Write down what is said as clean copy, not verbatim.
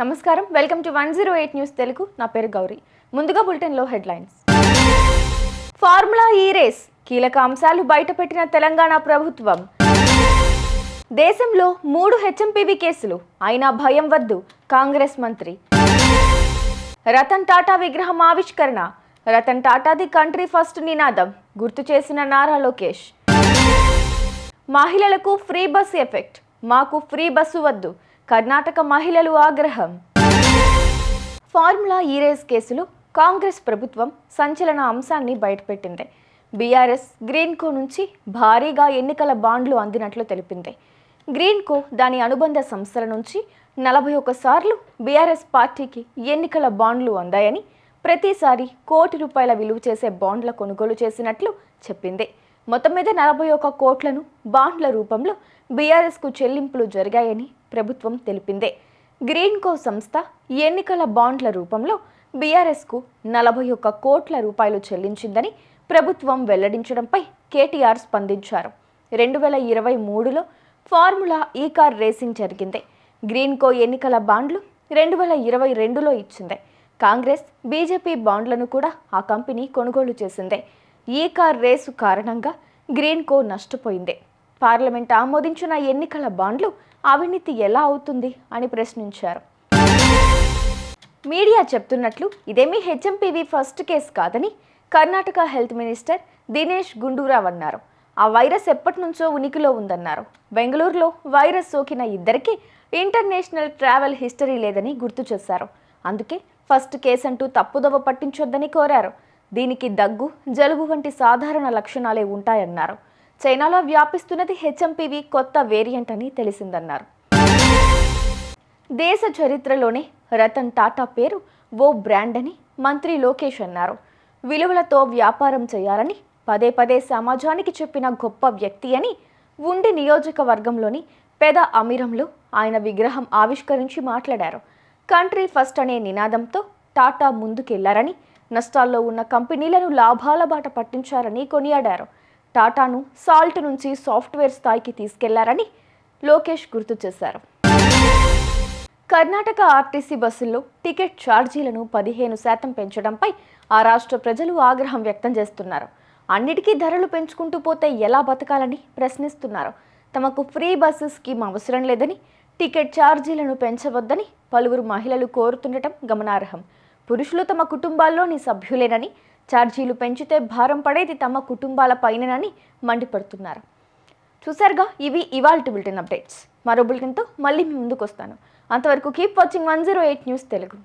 నమస్కారం, welcome to 108 news Telugu. నా పేరు గౌరీ. ముందుగా బులెటిన్లో హెడ్లైన్స్. ఫార్ములా ఈ రేస్ కీలక అంశాలు బయటపెట్టిన తెలంగాణ ప్రభుత్వం. దేశంలో 3 హెచ్ఎంపీవీ కేసులు అయినా భయం వద్దు, కాంగ్రెస్ మంత్రి. రతన్ టాటా విగ్రహం ఆవిష్కరణ. రతన్ టాటాది కంట్రీ ఫస్ట్ నినాదం గుర్తు చేసిన నారా లోకేష్. మహిళలకు ఫ్రీ బస్ ఎఫెక్ట్, మాకు ఫ్రీ బస్సు వద్దు, కర్ణాటక మహిళలు ఆగ్రహం. ఫార్ములా ఈ రేస్ కేసులో కాంగ్రెస్ ప్రభుత్వం సంచలన అంశాన్ని బయటపెట్టింది. బీఆర్ఎస్ గ్రీన్కో నుంచి భారీగా ఎన్నికల బాండ్లు అందినట్లు తెలిపింది. గ్రీన్కో దాని అనుబంధ సంస్థల నుంచి 41 సార్లు బీఆర్ఎస్ పార్టీకి ఎన్నికల బాండ్లు అందాయని, ప్రతిసారి ₹1 విలువ చేసే బాండ్ల కొనుగోలు చేసినట్లు చెప్పింది. మొత్తం మీద 41 కోట్లను బాండ్ల రూపంలో బీఆర్ఎస్కు చెల్లింపులు జరిగాయని ప్రభుత్వం తెలిపిందే. గ్రీన్కో సంస్థ ఎన్నికల బాండ్ల రూపంలో బీఆర్ఎస్కు 41 కోట్ల రూపాయలు చెల్లించిందని ప్రభుత్వం వెల్లడించడంపై కేటీఆర్ స్పందించారు. 2023లో ఫార్ములా ఈ కార్ రేసింగ్ జరిగింది. గ్రీన్కో ఎన్నికల బాండ్లు 2022లో ఇచ్చింది. కాంగ్రెస్, బీజేపీ బాండ్లను కూడా ఆ కంపెనీ కొనుగోలు చేసింది. ఈ కార్ రేసు కారణంగా గ్రీన్కో నష్టపోయింది. పార్లమెంట్ ఆమోదించిన ఎన్నికల బాండ్లు అవినీతి ఎలా అవుతుంది అని ప్రశ్నించారు. మీడియా చెప్తున్నట్లు ఇదేమీ హెచ్ఎంపీవీ ఫస్ట్ కేసు కాదని కర్ణాటక హెల్త్ మినిస్టర్ దినేష్ గుండూరావ్ అన్నారు. ఆ వైరస్ ఎప్పటి నుంచో ఉనికిలో ఉందన్నారు. బెంగళూరులో వైరస్ సోకిన ఇద్దరికి ఇంటర్నేషనల్ ట్రావెల్ హిస్టరీ లేదని గుర్తు చేశారు. అందుకే ఫస్ట్ కేసు అంటూ తప్పుదోవ పట్టించొద్దని కోరారు. దీనికి దగ్గు, జలుబు వంటి సాధారణ లక్షణాలే ఉంటాయన్నారు. చైనాలో వ్యాపిస్తున్నది హెచ్ఎంపీవీ కొత్త వేరియంట్ అని తెలిసిందన్నారు. దేశ చరిత్రలోనే రతన్ టాటా పేరు ఓ బ్రాండ్ అని మంత్రి లోకేష్ అన్నారు. విలువలతో వ్యాపారం చేయాలని పదే పదే సమాజానికి చెప్పిన గొప్ప వ్యక్తి అని ఉండి నియోజకవర్గంలోని పెద అమీరంలో ఆయన విగ్రహం ఆవిష్కరించి మాట్లాడారు. కంట్రీ ఫస్ట్ అనే నినాదంతో టాటా ముందుకెళ్లారని, నష్టాల్లో ఉన్న కంపెనీలను లాభాల బాట పట్టించారని కొనియాడారు. టాటాను సాల్ట్ నుంచి సాఫ్ట్వేర్ స్థాయికి తీసుకెళ్లారని లోకేష్ గుర్తు చేశారు. కర్ణాటక ఆర్టీసీ బస్సుల్లో టికెట్ ఛార్జీలను 15% పెంచడంపై ఆ రాష్ట్ర ప్రజలు ఆగ్రహం వ్యక్తం చేస్తున్నారు. అన్నిటికీ ధరలు పెంచుకుంటూ పోతే ఎలా బతకాలని ప్రశ్నిస్తున్నారు. తమకు ఫ్రీ బస్సు స్కీమ్ అవసరం లేదని, టికెట్ ఛార్జీలను పెంచవద్దని పలువురు మహిళలు కోరుతుండటం గమనార్హం. పురుషులు తమ కుటుంబాల్లోని సభ్యులేనని, ఛార్జీలు పెంచితే భారం పడేది తమ కుటుంబాల పైననని మండిపడుతున్నారు. చూసారుగా, ఇవి ఇవాల్టి బులెటిన్ అప్డేట్స్. మరో బులెటిన్తో మళ్ళీ మీ ముందుకు వస్తాను. అంతవరకు కీప్ వాచింగ్ 108 న్యూస్ తెలుగు.